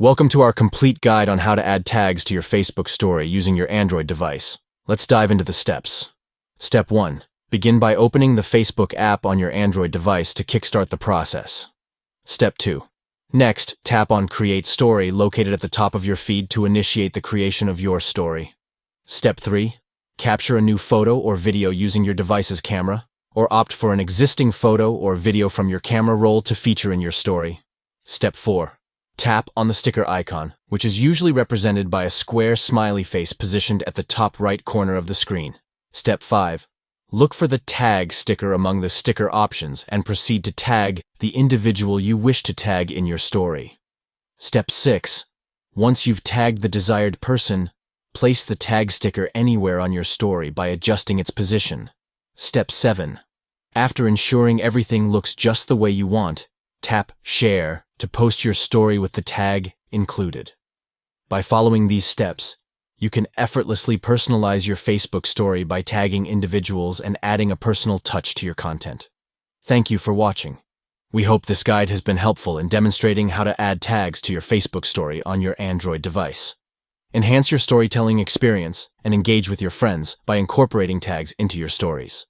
Welcome to our complete guide on how to add tags to your Facebook story using your Android device. Let's dive into the steps. Step 1. Begin by opening the Facebook app on your Android device to kickstart the process. Step 2. Next, tap on Create Story located at the top of your feed to initiate the creation of your story. Step 3. Capture a new photo or video using your device's camera, or opt for an existing photo or video from your camera roll to feature in your story. Step 4. Tap on the sticker icon, which is usually represented by a square smiley face positioned at the top right corner of the screen. Step 5. Look for the tag sticker among the sticker options and proceed to tag the individual you wish to tag in your story. Step 6. Once you've tagged the desired person, place the tag sticker anywhere on your story by adjusting its position. Step 7. After ensuring everything looks just the way you want, tap Share to post your story with the tag included. By following these steps, you can effortlessly personalize your Facebook story by tagging individuals and adding a personal touch to your content. Thank you for watching. We hope this guide has been helpful in demonstrating how to add tags to your Facebook story on your Android device. Enhance your storytelling experience and engage with your friends by incorporating tags into your stories.